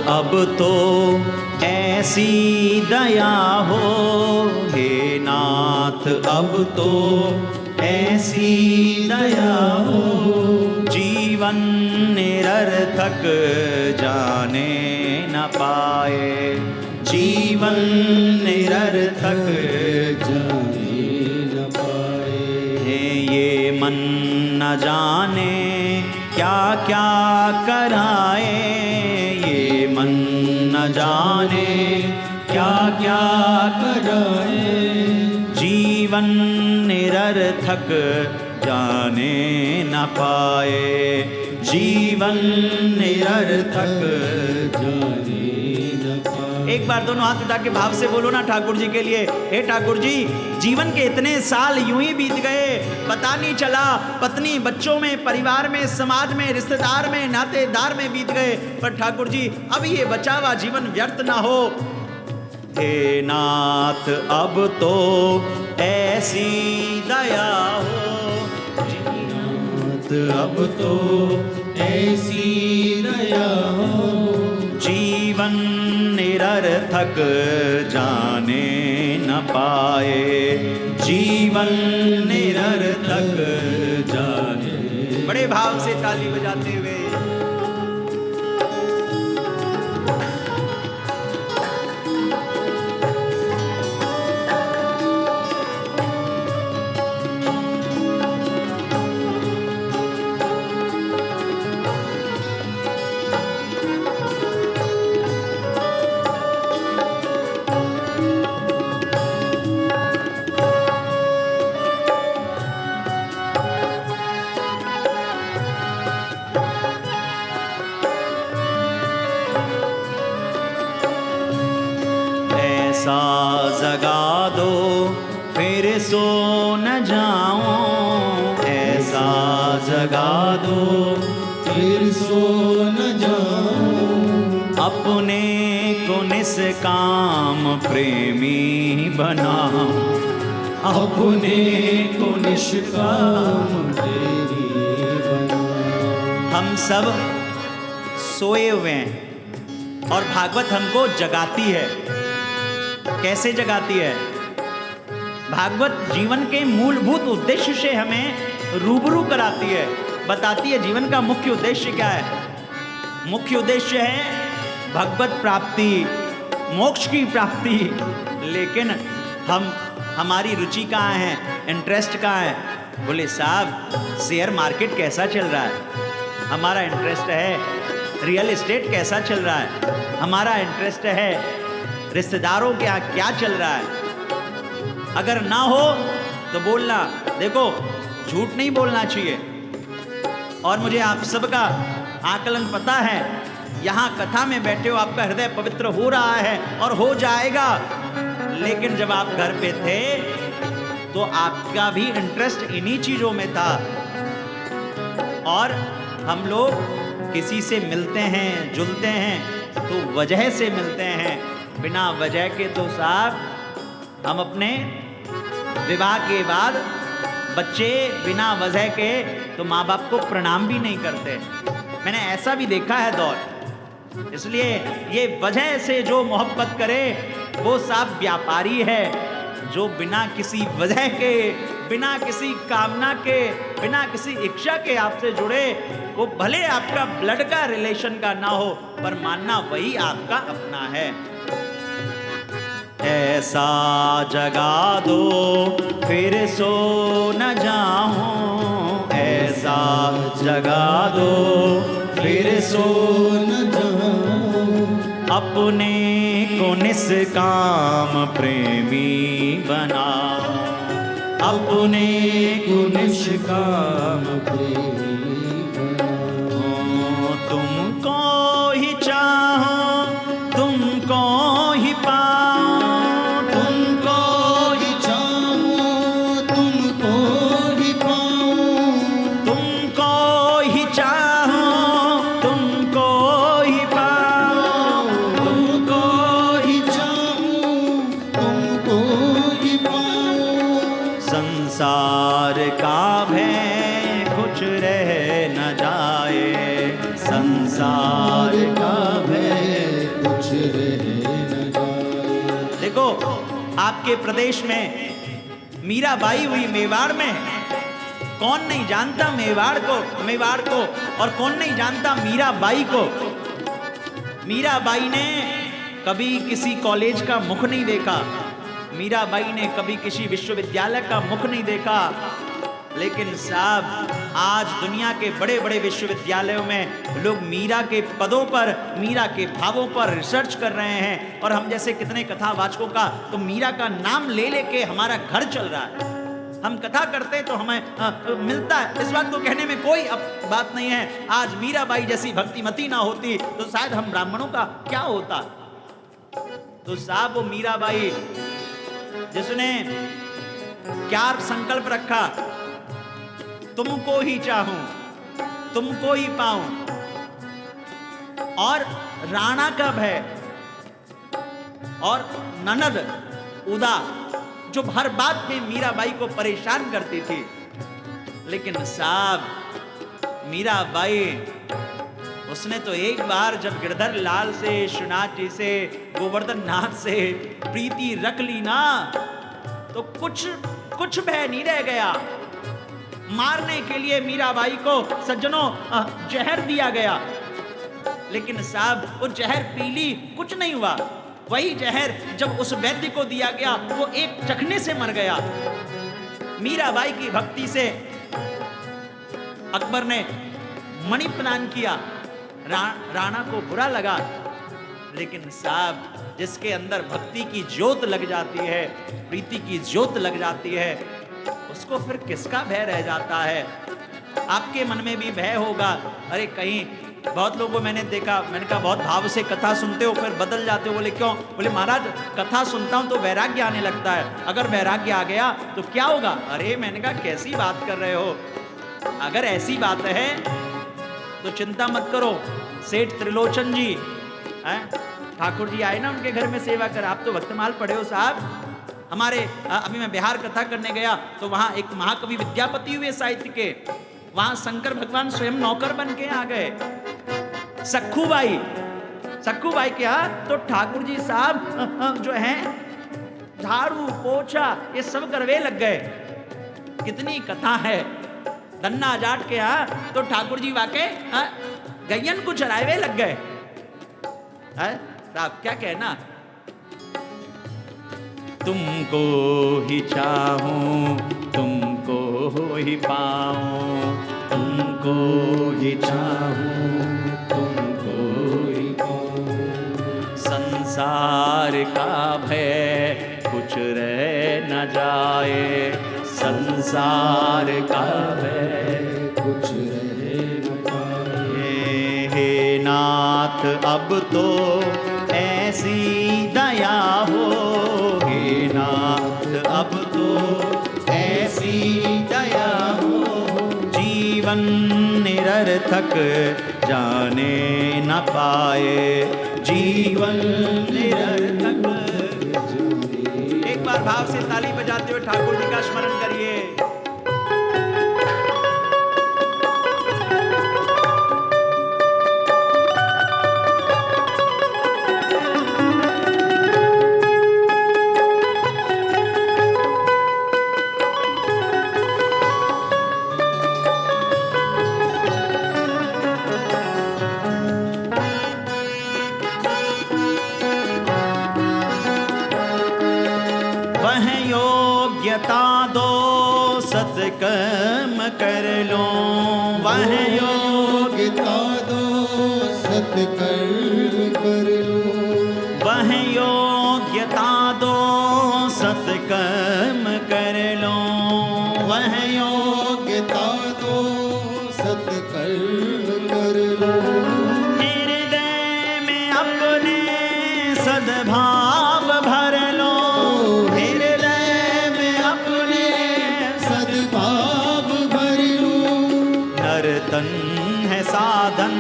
अब तो ऐसी दया हो, हे नाथ अब तो ऐसी दया हो, जीवन निरर्थक जाने न पाए, जीवन निरर्थक जाने न पाए। ये मन न जाने क्या क्या कराए, ये मन न जाने क्या क्या कराए, जीवन निरर्थक जाने न पाए, जीवन निरर्थक जाने न पाए। एक बार दोनों हाथ उठा के भाव से बोलो ना ठाकुर जी के लिए, हे ठाकुर जी, जीवन के इतने साल यूं ही बीत गए, पता नहीं चला, पत्नी बच्चों में, परिवार में, समाज में, रिश्तेदार में, नातेदार में बीत गए, पर ठाकुर जी अब ये बचा हुआ जीवन व्यर्थ ना हो। हे नाथ अब तो ऐसी दया हो, नाथ अब तो ऐसी दया हो, जीवन निरर्थक जाने न पाए, जीवन निरर्थक जाने। बड़े भाव से ताली बजाते हुए जगा दो फिर सो न जाऊं, ऐसा जगा दो फिर सो न जाऊं, अपने को निष्काम प्रेमी बनाऊं, अपने को निष्काम प्रेमी बनाऊं। हम सब सोए हुए हैं और भागवत हमको जगाती है। कैसे जगाती है? भागवत जीवन के मूलभूत उद्देश्य से हमें रूबरू कराती है, बताती है जीवन का मुख्य उद्देश्य क्या है। मुख्य उद्देश्य है भगवत प्राप्ति, मोक्ष की प्राप्ति। लेकिन हमारी रुचि कहाँ है, इंटरेस्ट कहाँ है? बोले साहब शेयर मार्केट कैसा चल रहा है, हमारा इंटरेस्ट है रियल एस्टेट कैसा चल रहा है, हमारा इंटरेस्ट है रिश्तेदारों के यहाँ क्या चल रहा है। अगर ना हो तो बोलना, देखो झूठ नहीं बोलना चाहिए। और मुझे आप सबका आकलन पता है, यहाँ कथा में बैठे हो, आपका हृदय पवित्र हो रहा है और हो जाएगा। लेकिन जब आप घर पे थे तो आपका भी इंटरेस्ट इन्हीं चीज़ों में था। और हम लोग किसी से मिलते हैं, जुलते हैं तो वजह से मिलते हैं, बिना वजह के तो साहब हम अपने विवाह के बाद बच्चे बिना वजह के तो माँ बाप को प्रणाम भी नहीं करते। मैंने ऐसा भी देखा है दौर। इसलिए ये वजह से जो मोहब्बत करे वो साहब व्यापारी है। जो बिना किसी वजह के, बिना किसी कामना के, बिना किसी इच्छा के आपसे जुड़े, वो भले आपका ब्लड का रिलेशन का ना हो, पर मानना वही आपका अपना है। ऐसा जगा दो फिर सो न जाऊं, ऐसा जगा दो फिर सो न जाऊं, अपने को निष्काम प्रेमी बनाओ, अपने को निष्काम प्रेमी बनाऊं। तुमको ही चाहो, तुमको ही पाओ, तुमको ही चाहूं, तुमको ही पाऊं, तुमको ही चाहो, तुमको ही पाओ, तुमको ही चाहूं, तुमको ही पाऊं। संसार का भय कुछ रह न जाए, संसार का भय रहे न जाए। देखो आपके प्रदेश में मीराबाई हुई मेवाड़ में, कौन नहीं जानता मेवाड़ को और कौन नहीं जानता मीराबाई को। मीराबाई ने कभी किसी कॉलेज का मुख नहीं देखा, मीराबाई ने कभी किसी विश्वविद्यालय का मुख नहीं देखा, लेकिन साहब आज दुनिया के बड़े बड़े विश्वविद्यालयों में लोग मीरा के पदों पर, मीरा के भावों पर रिसर्च कर रहे हैं। और हम जैसे कितने कथावाचकों का तो मीरा का नाम ले लेके हमारा घर चल रहा है। हम कथा करते तो हमें मिलता है, इस बात को कहने में कोई बात नहीं है। आज मीराबाई जैसी भक्तिमती ना होती तो शायद हम ब्राह्मणों का क्या होता। तो साहब वो मीराबाई जिसने क्या संकल्प रखा, तुमको ही चाहूं, तुमको ही पाऊं, और राणा का भय और ननद उदा जो हर बात में मीराबाई को परेशान करती थी। लेकिन साहब मीराबाई उसने तो एक बार जब गिरधर लाल से, श्रीनाथ जी से, गोवर्धन नाथ से प्रीति रख ली ना, तो कुछ भय नहीं रह गया। मारने के लिए मीराबाई को सज्जनों जहर दिया गया, लेकिन साहब वो जहर पी ली, कुछ नहीं हुआ। वही जहर जब उस वैद्य को दिया गया वो एक चखने से मर गया। मीराबाई की भक्ति से अकबर ने मणि प्रदान किया, राणा को बुरा लगा, लेकिन साहब जिसके अंदर भक्ति की ज्योत लग जाती है, प्रीति की ज्योत लग जाती है, उसको फिर किसका भय रह जाता है। आपके मन में भी भय होगा, अरे कहीं बहुत लोगों को मैंने देखा, मैंने कहा बहुत भाव से कथा सुनते हो फिर बदल जाते हो। बोले क्यों? बोले महाराज कथा सुनता हूं तो वैराग्य आने लगता है, अगर वैराग्य आ गया तो क्या होगा। अरे मैंने कहा कैसी बात कर रहे हो, अगर ऐसी बात है तो चिंता मत करो। सेठ त्रिलोचन जी ठाकुर जी आए ना उनके घर में सेवा कर, आप तो भक्तमाल पढ़े हो साहब। हमारे अभी मैं बिहार कथा करने गया तो वहां एक महाकवि विद्यापति हुए साहित्य के, वहां शंकर भगवान स्वयं नौकर बन के आ गए। सखू बाई क्या तो ठाकुर जी साहब जो हैं झाड़ू पोछा ये सब करवे लग गए। कितनी कथा है। धन्ना जाट के यहाँ तो ठाकुर जी वाके गैयन को चरावे लग गए। साहब क्या कहना, तुमको ही चाहूं, तुमको ही पाऊं, तुमको ही चाहूं, तुमको ही पाऊं। संसार का भय कुछ रह न जाए, संसार का भय कुछ रहे न जाए। हे नाथ अब तो ऐसी दया हो, हे नाथ अब तो ऐसी दया हो, जीवन निरर्थक जाने न पाए, जीवन निरर्थक। एक बार भाव से ताली बजाते हुए ठाकुर जी का स्मरण करिए। दो सत्कर्म कर लो, वह योग्यता दो सत्कर्म कर लो, वह योग्यता दो सत्कर्म कर लो, वह योग्यता दो सत्कर्म कर लो। हृदय में अपने सद्भाव भर लो, तन है साधन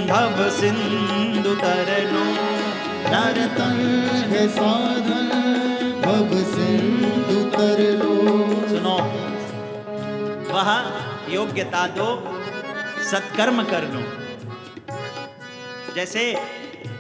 भव सिंधु तरनो, नर तन है साधन भव सिंधु तरनो। सुनो, वह योग्यता दो सत्कर्म कर लो। जैसे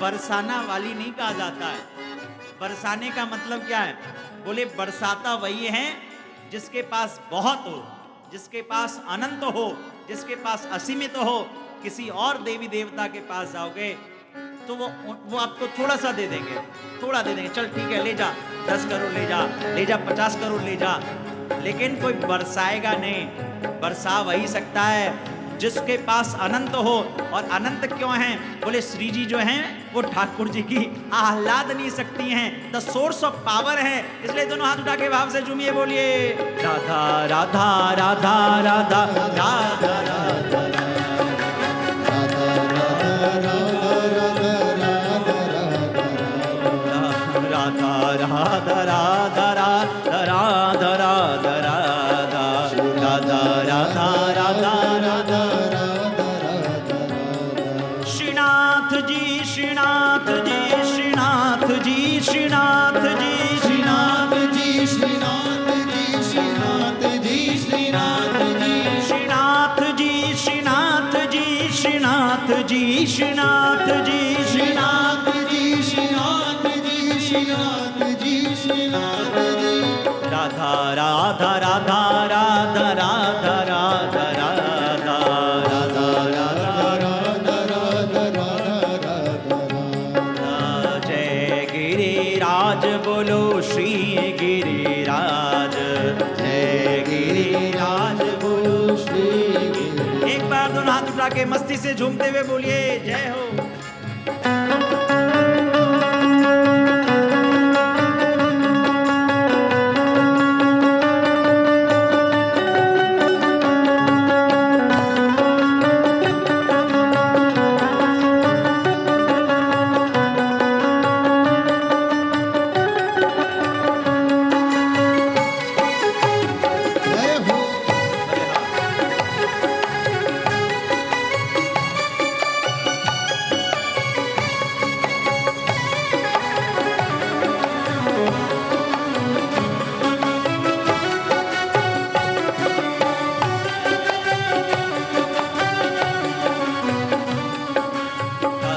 बरसाना वाली नहीं कहा जाता है। बरसाने का मतलब क्या है? बोले बरसाता वही है जिसके पास बहुत हो, जिसके पास अनंत हो, जिसके पास असीमित हो। किसी और देवी देवता के पास जाओगे तो वो आपको थोड़ा सा दे देंगे, थोड़ा दे देंगे, चल ठीक है ले जा, 10 करोड़ ले जा, ले जा 50 करोड़ ले जा, लेकिन कोई बरसाएगा नहीं। बरसा वही सकता है जिसके पास अनंत हो। और अनंत क्यों है? बोले श्री जी जो हैं वो ठाकुर जी की आह्लादनीय शक्ति हैं, द सोर्स ऑफ पावर है। इसलिए दोनों हाथ उठा के भाव से झूमिए, बोलिए राधा राधा राधा राधा राधा राधा राधा राधा राधा राधा राधा राधा राधा राधा राधा श्रीनाथ जी श्रीनाथ जी श्रीनाथ जी श्रीनाथ जी श्रीनाथ जी श्रीनाथ जी श्रीनाथ जी श्रीनाथ जी श्रीनाथ जी श्रीनाथ जी श्रीनाथ जी श्रीनाथ जी श्रीनाथ जी श्रीनाथ जी श्रीनाथ जी श्रीनाथ जी राधा राधा राधा राधा राधा राधा राधा राधा राधा राधा राधा जय गिरिराज बोलो श्री गिरिराज, जय गिरिराज बोलो श्री गिरिराज। एक बार दोनों हाथ उठा के मस्ती से झूमते हुए बोलिए जय हो।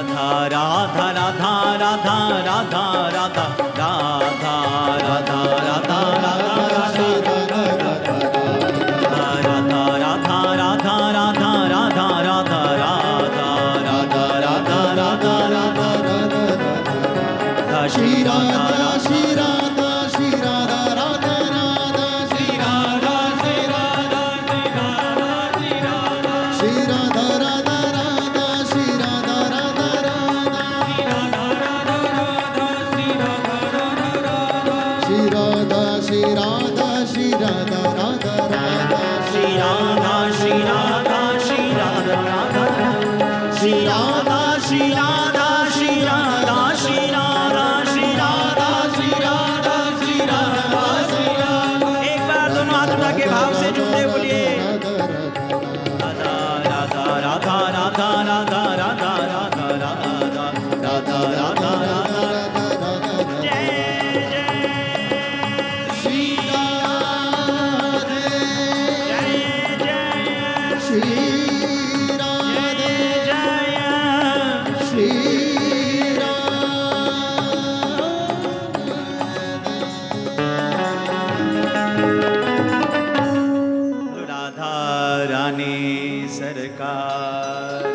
राधा राधा राधा राधा राधा राधा राधा राधा श्री राधा श्री राधा श्री राधा राधा राधा श्री राधा श्री राधा श्री राधा श्री राधा राधा राधा श्री राधा राधा राधा श्री राधा राधा श्री राधा श्री राधा राधा राधा श्री राधा श्री राधा श्री राधा राधा श्री राधा श्री राधा श्री राधा श्री राधा श्री राधा श्री राधा श्री राधा श्री राधा। एक बार दोनों हाथ उठा के भाव से झूमते बोलिए राधा राधा राधा राधा राधा राधा राधा राधा राधा राधा राधा जय जय श्री राधे जय जय श्री राधे जय श्री राधा रानी सरकार।